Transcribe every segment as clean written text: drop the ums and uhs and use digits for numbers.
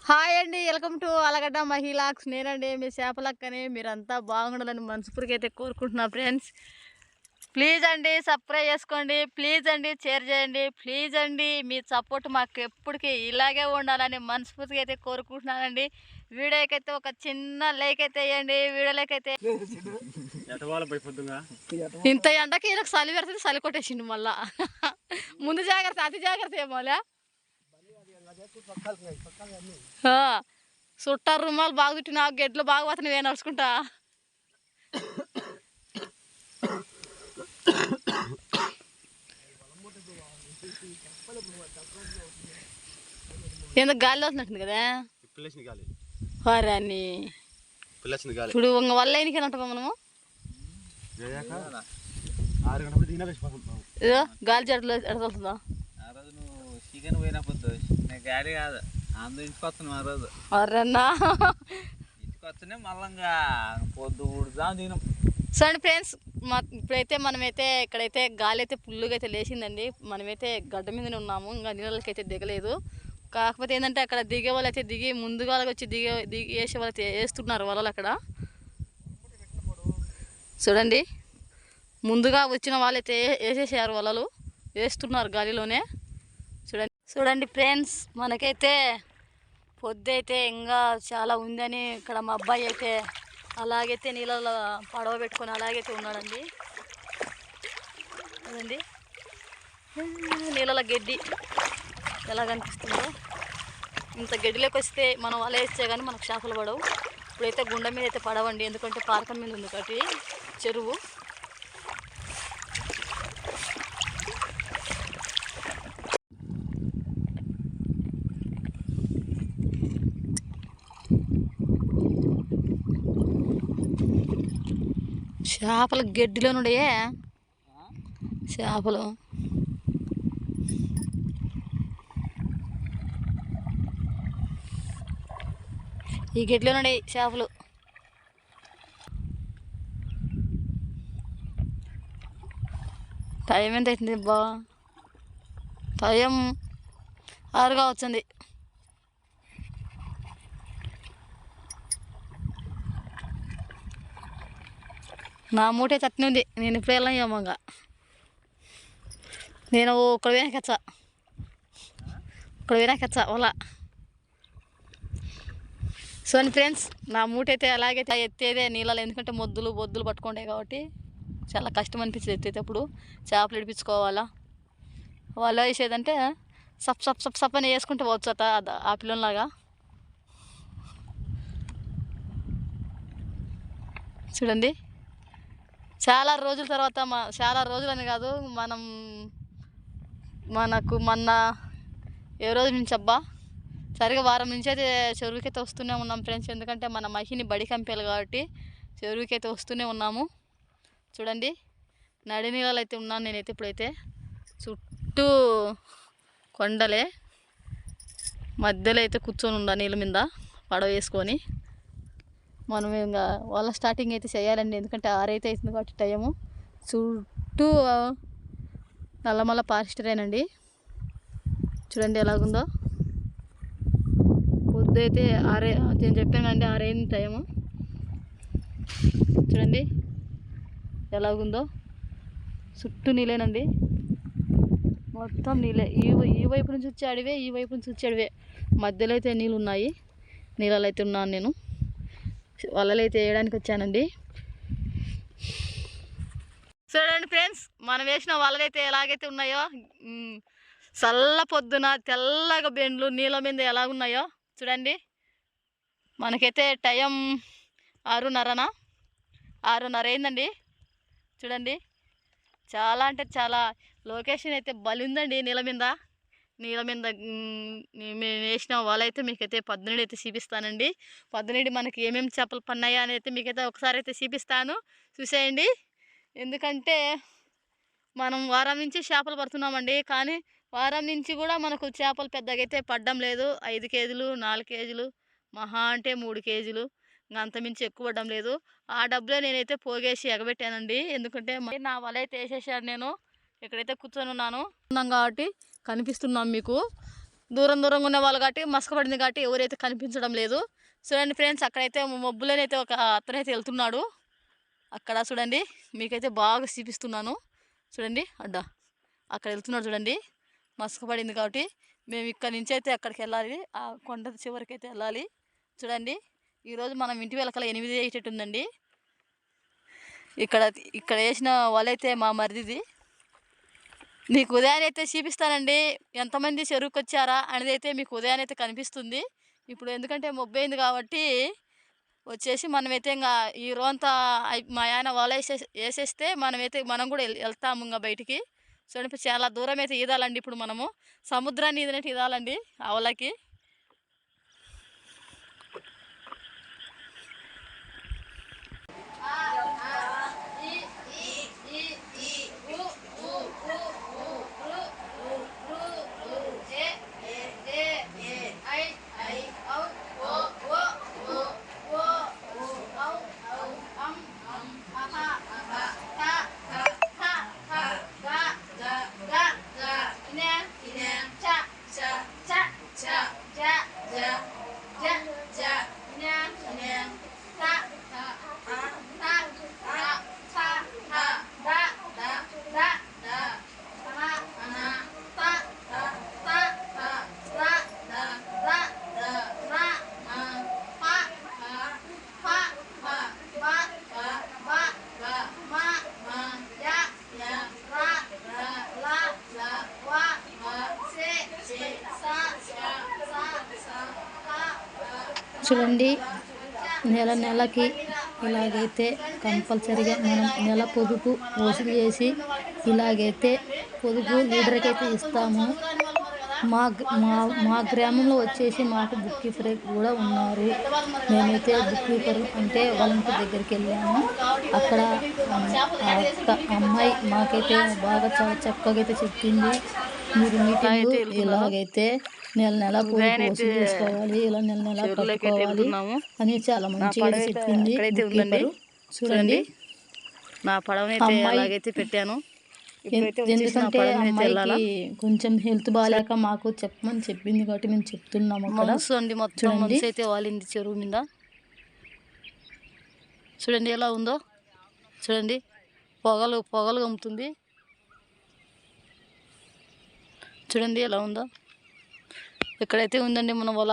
Hi అండి, welcome to Allagadda మహిళాక్స్. నేనండి మీ చేపలక్కని. మీరంతా బాగుండాలని మనస్ఫూర్తిగా అయితే కోరుకుంటున్నా ఫ్రెండ్స్. ప్లీజ్ అండి సబ్స్క్రైబ్ చేసుకోండి, ప్లీజ్ అండి షేర్ చేయండి, ప్లీజ్ అండి మీ సపోర్ట్ మాకు ఎప్పటికీ ఇలాగే ఉండాలని మనస్ఫూర్తిగా అయితే కోరుకుంటున్నానండి. వీడియోకి అయితే ఒక చిన్న లైక్ అయితే వేయండి. వీడియోలోకి అయితే ఇంత ఎండకి ఇలా చలి పెడుతుంది, చలి కొట్టేసిండు మళ్ళా. ముందు జాగ్రత్త, అతి జాగ్రత్త ఏమోలే. చుట్టారు రుమాలు బాగా చుట్టినా, గెడ్లు బాగా పోతున్నాయి నడుచుకుంటా. ఎందుకు గాలి వస్తున్నట్టుంది కదా వారాన్ని. ఇప్పుడు వల్ల ఎన్నికనంట మనము గాలి చెట్లు ఎడతుందా చికెన్ పోయినప్పుడు గాలి కాదు ఇంటికొస్తున్నాం ఆ రోజు. అరన్నా ఇంటికొచ్చినా మళ్ళా పొద్దు ఊడుదాం తినం. సరే ఫ్రెండ్స్, ఇప్పుడైతే మనమైతే ఇక్కడైతే గాలి అయితే ఫుల్గా అయితే లేచిందండి. మనమైతే గడ్డ మీదనే ఉన్నాము, ఇంకా నీళ్ళకి అయితే దిగలేదు. కాకపోతే ఏంటంటే అక్కడ దిగే వాళ్ళు అయితే దిగి ముందుగా వచ్చి దిగి వేసే వాళ్ళు అయితే వేస్తున్నారు వలలు అక్కడ. చూడండి, ముందుగా వచ్చిన వాళ్ళైతే వేసేసారు వలలు, వేస్తున్నారు గాలిలోనే. చూడండి ఫ్రెండ్స్, మనకైతే పొద్దైతే ఇంకా చాలా ఉందని ఇక్కడ మా అబ్బాయి అయితే అలాగైతే నీళ్ళలో పడవ పెట్టుకొని అలాగైతే ఉన్నాడండి. చూడండి నీళ్ళలో గడ్డి ఎలా కనిపిస్తుందో. ఇంత గడ్డిలోకి వస్తే మనం వల వేస్తే కానీ మనకు చేపలు పడవు. ఇప్పుడైతే గుండె మీద అయితే పడవండి, ఎందుకంటే పార్కం మీద ఉంది కాబట్టి చెరువు. చేపలు గడ్డిలో నుండే చేపలు. ఈ గడ్డిలో నుండే చేపలు. టైం ఎంత అవుతుంది బా? టైం 6 వచ్చింది. నా మూటే తట్టిన ఉంది. నేను ఇప్పుడు వెళ్ళాను ఏమంగా. నేను ఇక్కడ వినాకెచ్చా ఓలా. సో ఫ్రెండ్స్, నా మూట అయితే అలాగైతే ఎత్తేదే నీళ్ళలో, ఎందుకంటే బొద్దులు పట్టుకుంటాయి కాబట్టి చాలా కష్టం అనిపించింది ఎత్తేటప్పుడు. చేపలు ఇడిపించుకోవాలా. వాళ్ళు వేసేదంటే సప్ అని వేసుకుంటూ పోవచ్చట ఆ పిల్లలాగా. చూడండి, చాలా రోజుల తర్వాత చాలా రోజులని కాదు, మనకు మొన్న ఏ రోజు నుంచి అబ్బా సరిగా వారం నుంచి అయితే చెరువుకైతే వస్తూనే ఉన్నాం ఫ్రెండ్స్. ఎందుకంటే మన మహిని బడి కంపేలు కాబట్టి చెరువుకైతే వస్తూనే ఉన్నాము. చూడండి, నడి నీళ్ళలో అయితే ఉన్నాను నేనైతే. ఇప్పుడైతే చుట్టూ కొండలే, మధ్యలో అయితే కూర్చొని ఉండా నీళ్ళ మీద పడవ వేసుకొని. మనం ఇంకా వాళ్ళ స్టార్టింగ్ అయితే చేయాలండి, ఎందుకంటే 6 అయితే అవుతుంది కాబట్టి టైము. చుట్టూ నల్లమల్ల ఫారెస్టరేనండి. చూడండి ఎలాగుందో. పొద్దుైతే 6 నేను చెప్పాను అండి, 6 అయింది టైము. చూడండి ఎలాగుందో. చుట్టూ నీళ్ళేనండి, మొత్తం నీళ్ళే. ఈ వైపు నుంచి వచ్చే అడివే, ఈ వైపు నుంచి వచ్చే అడివే. మధ్యలో అయితే నీళ్ళు ఉన్నాయి. నీళ్ళలో అయితే ఉన్నాను నేను. వలలు అయితే వేయడానికి వచ్చానండి. చూడండి ఫ్రెండ్స్, మనం వేసిన వలలు అయితే ఎలాగైతే ఉన్నాయో, చల్ల పొద్దున తెల్లగా బెండ్లు నీళ్ళ మీద ఎలాగున్నాయో చూడండి. మనకైతే టైం 6:30 అయిందండి. చూడండి, చాలా అంటే చాలా లొకేషన్ అయితే బలి ఉందండి. నీళ్ళ మీద మేము వేసిన వల అయితే మీకైతే 12 అయితే చూపిస్తానండి. 12 మనకి ఏమేమి చేపలు పన్నాయా అని అయితే మీకైతే ఒకసారి అయితే చూపిస్తాను, చూసేయండి. ఎందుకంటే మనం వారం నుంచి చేపలు పడుతున్నామండి, కానీ వారం నుంచి కూడా మనకు చేపలు పెద్దగా అయితే పడ్డం లేదు. 5 కేజీలు 4 కేజీలు, మహా అంటే 3 కేజీలు, ఇంకా అంతమించి ఎక్కువ పడ్డం లేదు. ఆ డబ్బులే నేనైతే పోగేసి ఎగబెట్టానండి. ఎందుకంటే నా వల అయితే వేసేసాను. నేను ఇక్కడైతే కూర్చొని ఉన్నాను కాబట్టి కనిపిస్తున్నాం మీకు. దూరం దూరంగా ఉన్న వాళ్ళు కాబట్టి మసకపడింది కాబట్టి ఎవరైతే కనిపించడం లేదు. చూడండి ఫ్రెండ్స్, అక్కడైతే మబ్బులోనైతే ఒక అతనైతే వెళ్తున్నాడు. అక్కడ చూడండి, మీకైతే బాగా చూపిస్తున్నాను. చూడండి అక్కడ వెళ్తున్నాడు చూడండి, మసకపడింది కాబట్టి. మేము ఇక్కడ నుంచి అయితే అక్కడికి వెళ్ళాలి, ఆ కొండ చివరికి అయితే వెళ్ళాలి. చూడండి, ఈరోజు మనం ఇంటి వెళ్ళకల 8 అయ్యేటట్టుందండి. ఇక్కడ వేసిన వాళ్ళైతే మా మరిదిది. మీకు ఉదయాన్నే అయితే చూపిస్తానండి ఎంతమంది చెరువుకి వచ్చారా అనేది అయితే మీకు ఉదయాన్నే అయితే కనిపిస్తుంది. ఇప్పుడు ఎందుకంటే మొబ్బైంది కాబట్టి వచ్చేసి మనమైతే ఇంకా ఈ రోజంతా మా ఆయన వల వేసేస్తే మనం కూడా వెళ్తాము ఇంకా బయటికి. చూడండి, చాలా దూరం అయితే ఈదాలండి. ఇప్పుడు మనము సముద్రాన్ని ఈదినట్టు ఈదాలండి ఆ వలకి. చూడండి, నెలకి ఇలాగైతే కంపల్సరిగా మనం నెల పొదుపు వసూలు చేసి ఇలాగైతే పొదుపు లీడర్కి అయితే ఇస్తాము. మా గ్రామంలో వచ్చేసి మాకు బుక్ కీపర్ కూడా ఉన్నారు. మేమైతే బుక్ కీపర్ అంటే వాలంటీర్ దగ్గరికి వెళ్ళాము. అక్కడ అమ్మాయి మాకైతే బాగా చాలా చక్కగా అయితే చెప్పింది. మీరు మీటింగ్ ఇలాగైతే నెల పొదుపు వసూలు చేసుకోవాలి, ఇలా నెల కట్టుకోవాలి అని చాలా మంచిగా చెప్పింది. చూడండి, నా పడవనైతే అలాగైతే పెట్టాను. ఎందుకంటే అమ్మాయికి కొంచెం హెల్త్ బాగాలేక మాకు చెప్పమని చెప్పింది కాబట్టి మేము చెప్తున్నాము. చూడండి, మొత్తం మనసు అయితే వాలింది చెరువు మీద. చూడండి ఎలా ఉందో, చూడండి పొగలు గమ్ముతుంది. చూడండి ఎలా ఉందో. ఇక్కడైతే ఉందండి మన వల.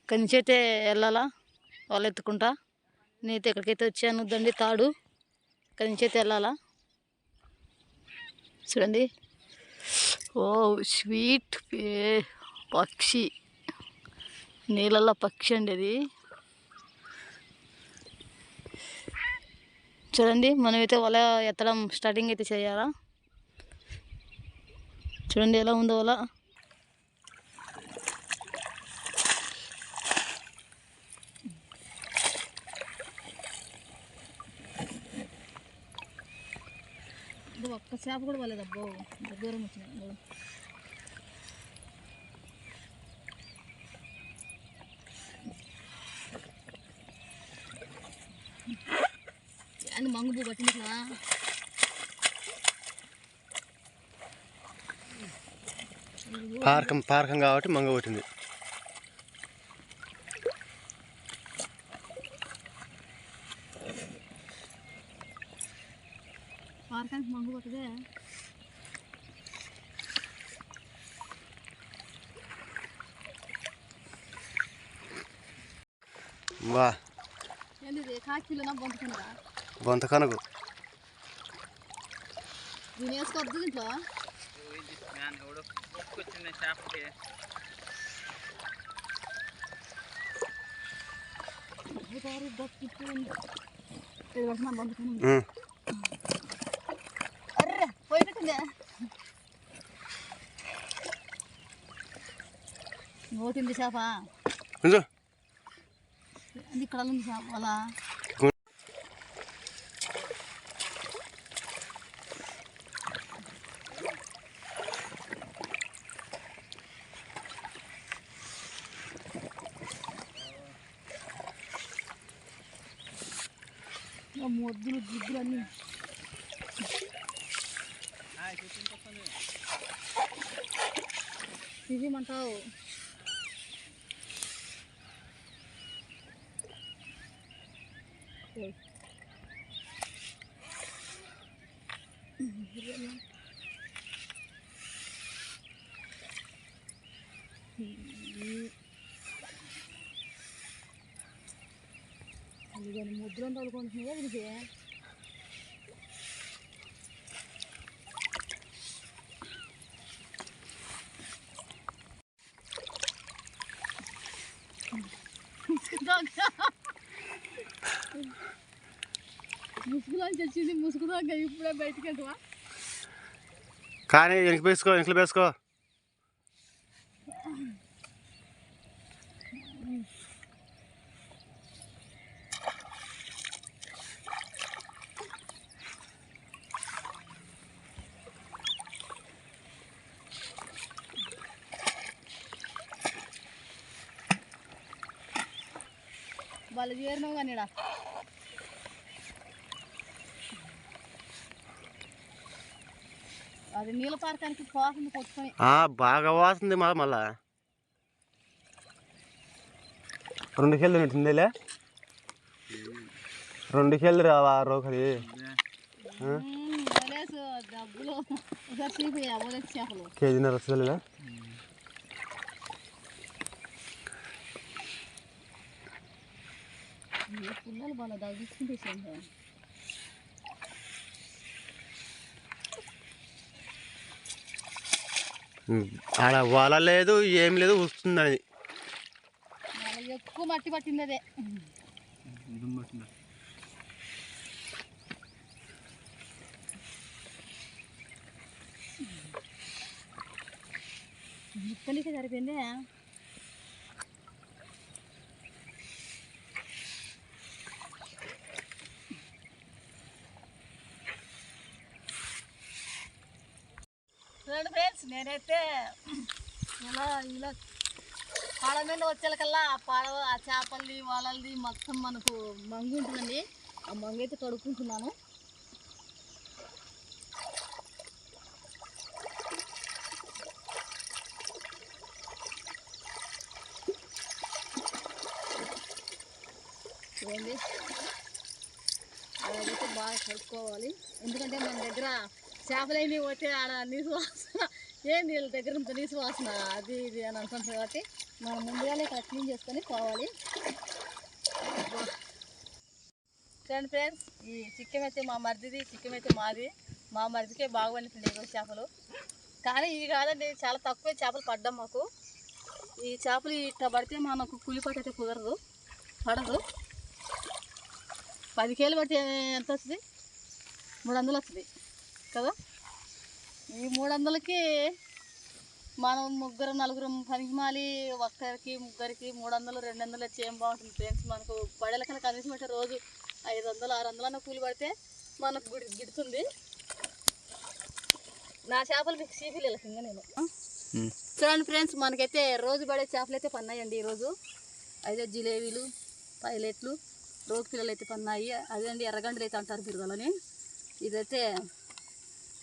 ఇక్కడి నుంచి అయితే వెళ్ళాలా వల ఎత్తుకుంటా. నేనైతే ఇక్కడికైతే వచ్చాను దండి తాడు. ఇక్కడి నుంచి అయితే వెళ్ళాలా. చూడండి, ఓ స్వీట్ పక్షి, నీళ్ళల్లో పక్షి అండి అది. చూడండి, మనమైతే వల ఎత్తడం స్టార్టింగ్ అయితే చేయాలా. చూడండి ఎలా ఉందో వల. ఒక్క చేప కూడా పోలేదు అబ్బో, దూరం వచ్చినాయి. అని మంగు పట్టింది కదా. పారకం కాబట్టి మంగ పట్టింది. పారకానికి మంగు పట్టదే. వా ఏంది కాకిలోనా బొంతకనరా? బొంతకనకు దీని వేసుకోవద్దు దీంట్లో. అర్రే పోయినట్టుందే. నోటింది చేప, అది ఇక్కడ ఉంది చేప వల. మొద్దులు జిద్దులు అన్నీ. తీసేయమంటావు? అది ముద్రలో తగులుకుంటున్నాయా దీనికి? ముసుగులోంచి వచ్చింది, ముసుగు దాకా ఇప్పుడే బయటికి వెళ్తావా? కానీ వెనక్కి వేసుకో, వెనక్కి వేసుకో. వాళ్ళు చేరినావు కానీ ఈడ. అది నీళ్ళ పారకానికి పోతుంది కొట్టుకొని. బాగా వాస్తుంది మళ్ళా 2 కేళ్ళు తింటుందిలే. 2 కేళ్ళు రావా రోకది డబ్బులు ఒకసారి చూపియా ఓలేసి చేపలు కేజీన్నర వస్తుందిలే. పుల్లలు బాగా తగ్గించుకుంటే ఆడ వల లేదు, ఏం లేదు, వస్తుంది. అది ఎక్కువ మట్టి పట్టింది. అదే ముక్కలికి సరిపోయింది. చూడండి ఫ్రెండ్స్, నేనైతే ఇలా పాడ మీద వచ్చేకల్లా ఆ చేపల్ని వాళ్ళది మొత్తం మనకు మంగు ఉంటుందండి. ఆ మంగు అయితే కడుక్కుంటున్నాను. చూడండి, అదైతే బాగా కలుపుకోవాలి. ఎందుకంటే మన దగ్గర చేపలైనవి పోతే ఆడ నీసు వాసన, ఏంది వీళ్ళ దగ్గర ఇంత నీసు వాసన అది ఇది అని అనుకుంటుంది. కాబట్టి మనం ముందుగానే ఇక్కడ క్లీన్ చేసుకొని పోవాలి. చూడండి ఫ్రెండ్స్, ఈ చికెన్ అయితే మా మరిదిది, చికెన్ అయితే మాది. మా మరిదికే బాగా పండుతుంది ఈరోజు చేపలు. కానీ ఇవి కాదండి, చాలా తక్కువే చేపలు పడ్డాం మాకు. ఈ చేపలు ఇట్లా పడితే మనకు కూలిపాటు అయితే కుదరదు, పడదు. 10 కేలు పడితే ఎంత వస్తుంది? 300 వస్తుంది కదా. ఈ 300కి మనం 3-4 పనికి మాలి ఒక్కరికి ముగ్గురికి 300 200 వచ్చి ఏం బాగుంటుంది ఫ్రెండ్స్. మనకు పడేలకన్నా కనీసం అంటే రోజు 500 600 అన్న కూలి పడితే మనకు గిడుతుంది. నా చేపలు మీకు సీపీలు ఇంకా నేను చూడండి ఫ్రెండ్స్, మనకైతే రోజు పడే చేపలు అయితే పన్నాయండి ఈరోజు. అయితే జిలేబీలు, పైలెట్లు, రోగు పిల్లలు అయితే పన్నాయి. అదేండి ఎర్రగంటలు అయితే అంటారు బిరుదలని. ఇదైతే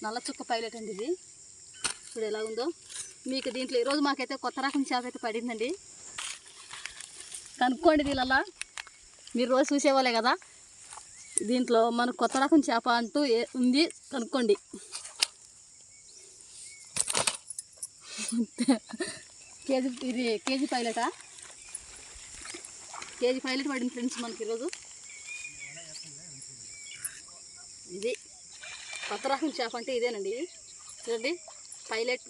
నల్ల చుక్క పైలెట్ అండి. ఇది ఇప్పుడు ఎలా ఉందో మీకు దీంట్లో ఈరోజు మాకైతే కొత్త రకం చేప అయితే పడిందండి. కనుక్కోండి దీనిలా, మీరు రోజు చూసేవాళ్ళే కదా. దీంట్లో మనకు కొత్త రకం చేప అంటూ ఉంది, కనుక్కోండి. కేజీ పైలెటా? కేజీ పైలెట్ పడింది ఫ్రెండ్స్ మనకి ఈరోజు. ఇది కొత్త రకం చేప అంటే ఇదేనండి. చూడండి పైలెట్.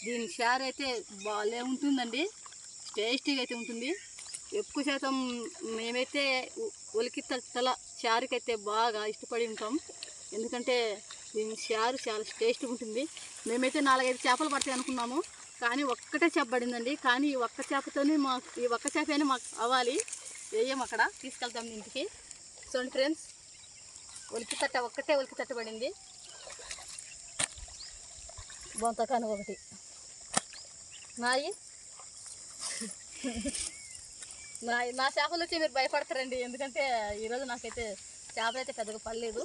దీని షార్ అయితే బాగా ఉంటుందండి, టేస్టీగా అయితే ఉంటుంది. ఎక్కువ శాతం మేమైతే ఒలికి తల షారుకి అయితే బాగా ఇష్టపడి ఉంటాం. ఎందుకంటే దీని షారు చాలా టేస్టీగా ఉంటుంది. మేమైతే 4-5 చేపలు పడతాయి అనుకున్నాము, కానీ ఒక్కటే చేప పడిందండి. కానీ ఈ ఒక్క చేపతోనే ఈ ఒక్క చేపనే మాకు అవ్వాలి. వేయం అక్కడ తీసుకెళ్తాం ఇంటికి. చూడండి ఫ్రెండ్స్, ఒక్కటే ఒలికి తట్ట పడింది. బొంతకాను ఒకటి నా చేపలు వచ్చి మీరు భయపడతారండి. ఎందుకంటే ఈరోజు నాకైతే చేపలు అయితే పెద్దగా పడలేదు.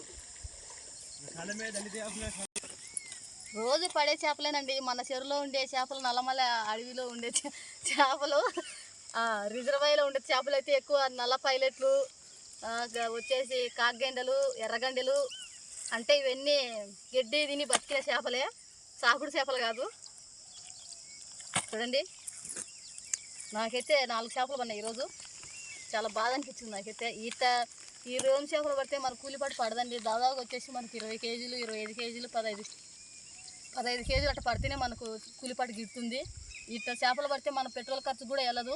రోజు పడే చేపలేనండి, మన చెరువులో ఉండే చేపలు, నల్లమల అడవిలో ఉండే చేపలు, రిజర్వాయర్లో ఉండే చేపలు అయితే ఎక్కువ నల్ల పైలెట్లు, వచ్చేసి కాగ్గెండలు, ఎర్రగండెలు, అంటే ఇవన్నీ గడ్డి తిని బతికిన చేపలే, సాకుడు చేపలు కాదు. చూడండి, నాకైతే 4 చేపలు పడినాయి ఈరోజు. చాలా బాధ అనిపించింది నాకైతే. ఈ రోజు చేపలు పడితే మన కూలిపాటు పడదండి. దాదాపు వచ్చేసి మనకి 20 కేజీలు, 25 కేజీలు, 15 కేజీలు అట్లా పడితేనే మనకు కూలిపాటు గిడుతుంది. ఇట్లా చేపలు పడితే మన పెట్రోల్ ఖర్చు కూడా వెళ్ళదు.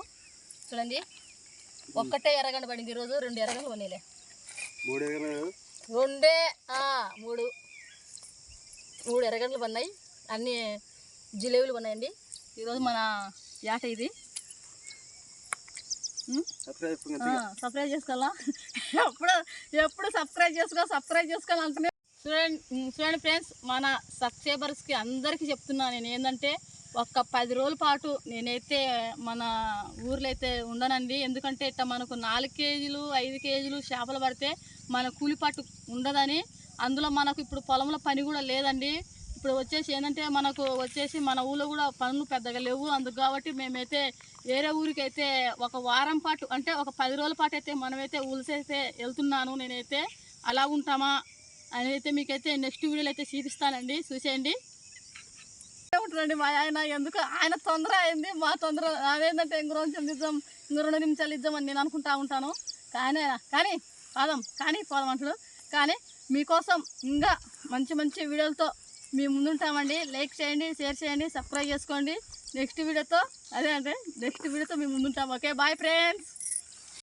చూడండి, ఒక్కటే ఎర్రగండ పడింది ఈరోజు, 2 ఎర్రగంటలు పడినాయిలే. 3 ఎర్రగంటలు పడినాయి, అన్నీ జిలేబులు పడినాయండి ఈరోజు. మన యాట ఇది సబ్స్క్రైబ్ చేసుకోవాలా, ఎప్పుడు సబ్స్క్రైబ్ చేసుకోవాలి అనుకునే. చూడండి ఫ్రెండ్స్, మన సబ్స్క్రైబర్స్కి అందరికీ చెప్తున్నాను నేను ఏంటంటే, ఒక్క 10 రోజుల పాటు నేనైతే మన ఊర్లో అయితే ఉండనండి. ఎందుకంటే ఇట్లా మనకు 4 కేజీలు 5 కేజీలు చేపలు పడితే మన కూలిపాటు ఉండదని. అందులో మనకు ఇప్పుడు పొలంలో పని కూడా లేదండి. ఇప్పుడు వచ్చేసి ఏంటంటే మనకు వచ్చేసి మన ఊళ్ళో కూడా పనులు పెద్దగా లేవు. అందుకు కాబట్టి మేమైతే వేరే ఊరికి అయితే ఒక వారం పాటు, అంటే ఒక 10 రోజుల పాటు అయితే మనమైతే ఊళ్ళైతే వెళ్తున్నాను. నేనైతే అలా ఉంటామా అని అయితే మీకైతే నెక్స్ట్ వీడియోలో అయితే చూపిస్తానండి, చూసేయండి. ఉంటుందండి మా ఆయన, ఎందుకు ఆయన తొందర అయింది, మా తొందర అదేంటంటే ఇంకో 2 నిమిషాలు ఇద్దామని నేను అనుకుంటా ఉంటాను. కానీ పోదాం అంటాడు. కానీ మీకోసం ఇంకా మంచి వీడియోలతో మేము ముందుంటామండి. లైక్ చేయండి, షేర్ చేయండి, సబ్స్క్రైబ్ చేసుకోండి. నెక్స్ట్ వీడియోతో మేము ముందుంటాం. Okay, bye friends.